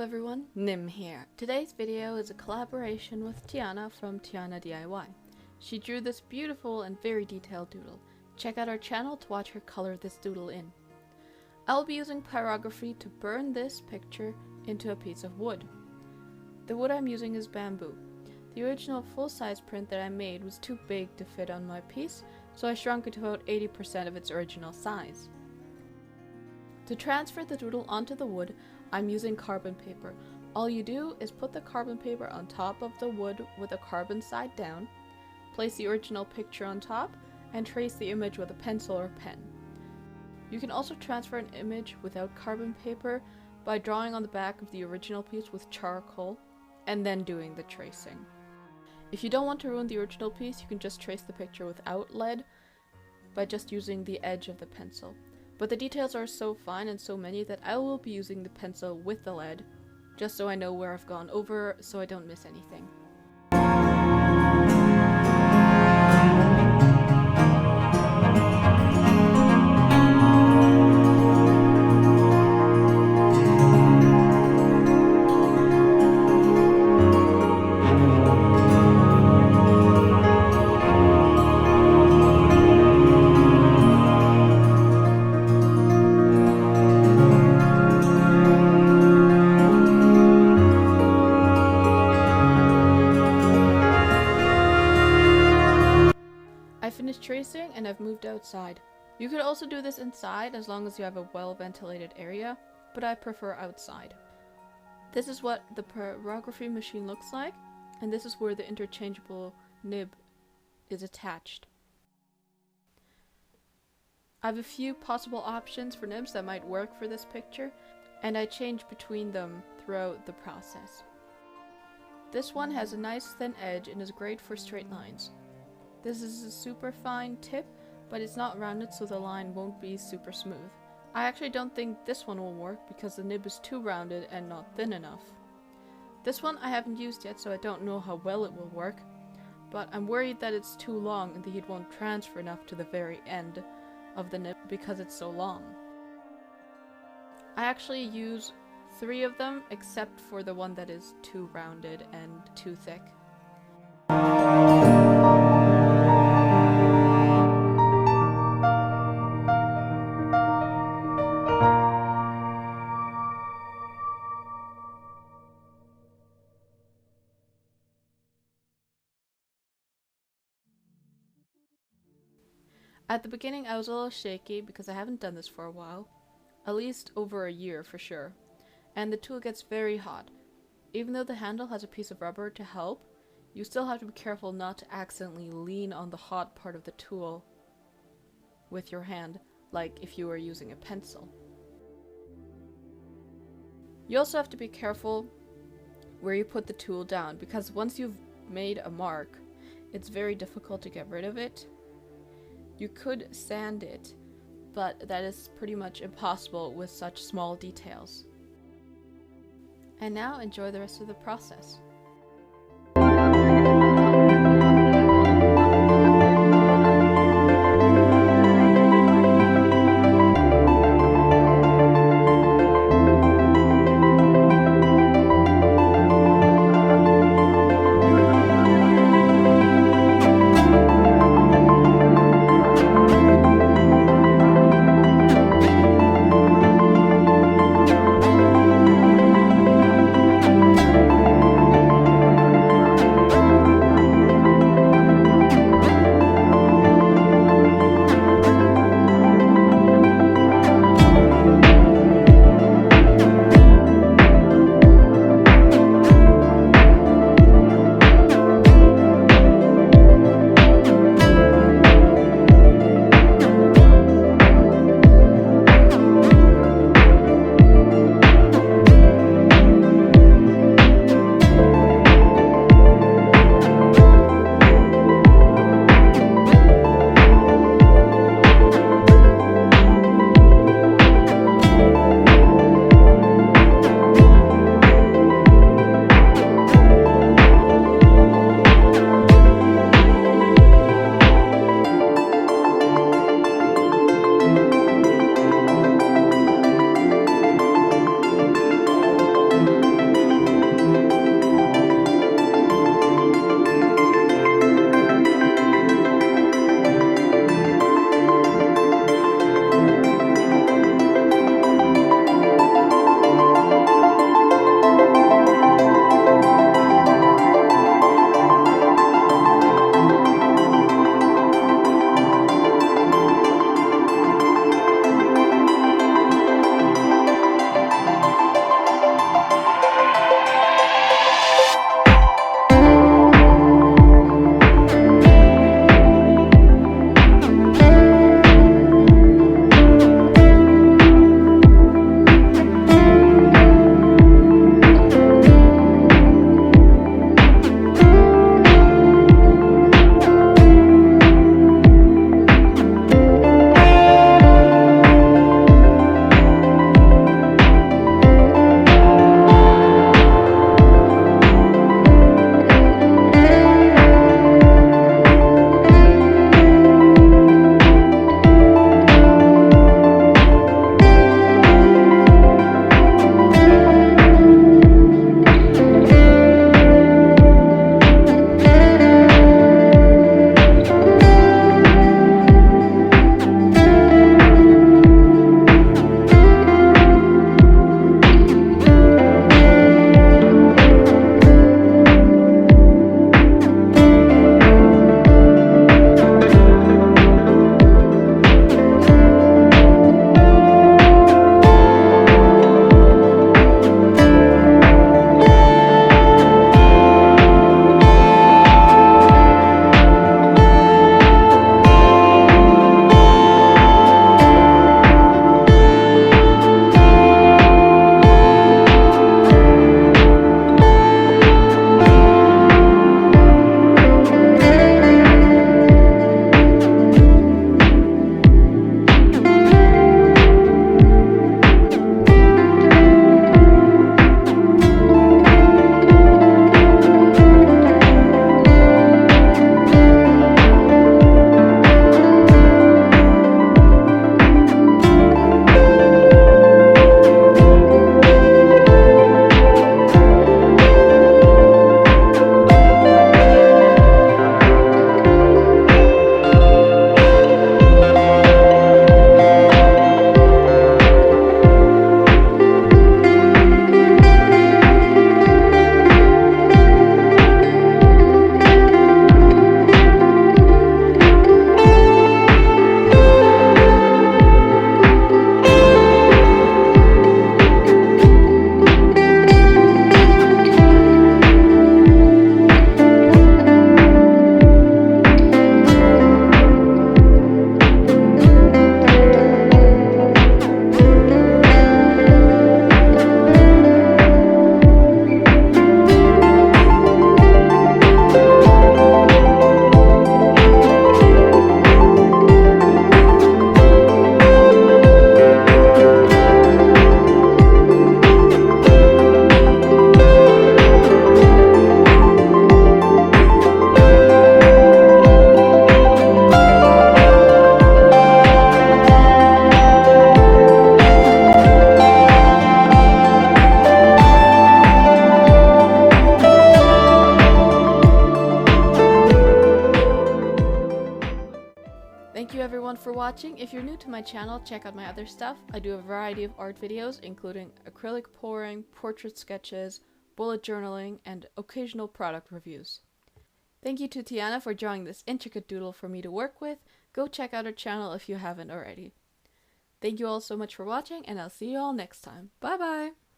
Hello everyone, Nim here. Today's video is a collaboration with Tiana from TianaDIY. She drew this beautiful and very detailed doodle. Check out our channel to watch her color this doodle in. I'll be using pyrography to burn this picture into a piece of wood. The wood I'm using is bamboo. The original full-size print that I made was too big to fit on my piece, so I shrunk it to about 80% of its original size. To transfer the doodle onto the wood, I'm using carbon paper. All you do is put the carbon paper on top of the wood with the carbon side down, place the original picture on top, and trace the image with a pencil or pen. You can also transfer an image without carbon paper by drawing on the back of the original piece with charcoal, and then doing the tracing. If you don't want to ruin the original piece, you can just trace the picture without lead by just using the edge of the pencil. But the details are so fine and so many that I will be using the pencil with the lead, just so I know where I've gone over so I don't miss anything. I finished tracing and I've moved outside. You could also do this inside as long as you have a well-ventilated area, but I prefer outside. This is what the pyrography machine looks like, and this is where the interchangeable nib is attached. I have a few possible options for nibs that might work for this picture, and I change between them throughout the process. This one has a nice thin edge and is great for straight lines. This is a super fine tip, but it's not rounded so the line won't be super smooth. I actually don't think this one will work because the nib is too rounded and not thin enough. This one I haven't used yet, so I don't know how well it will work, but I'm worried that it's too long and the heat won't transfer enough to the very end of the nib because it's so long. I actually use 3 of them except for the one that is too rounded and too thick. At the beginning I was a little shaky because I haven't done this for a while, at least over a year for sure, and the tool gets very hot. Even though the handle has a piece of rubber to help, you still have to be careful not to accidentally lean on the hot part of the tool with your hand, like if you were using a pencil. You also have to be careful where you put the tool down, because once you've made a mark, it's very difficult to get rid of it. You could sand it, but that is pretty much impossible with such small details. And now enjoy the rest of the process. watching. If you're new to my channel, check out my other stuff. I do a variety of art videos, including acrylic pouring, portrait sketches, bullet journaling, and occasional product reviews. Thank you to Tiana for drawing this intricate doodle for me to work with. Go check out her channel if you haven't already. Thank you all so much for watching, and I'll see you all next time. Bye bye!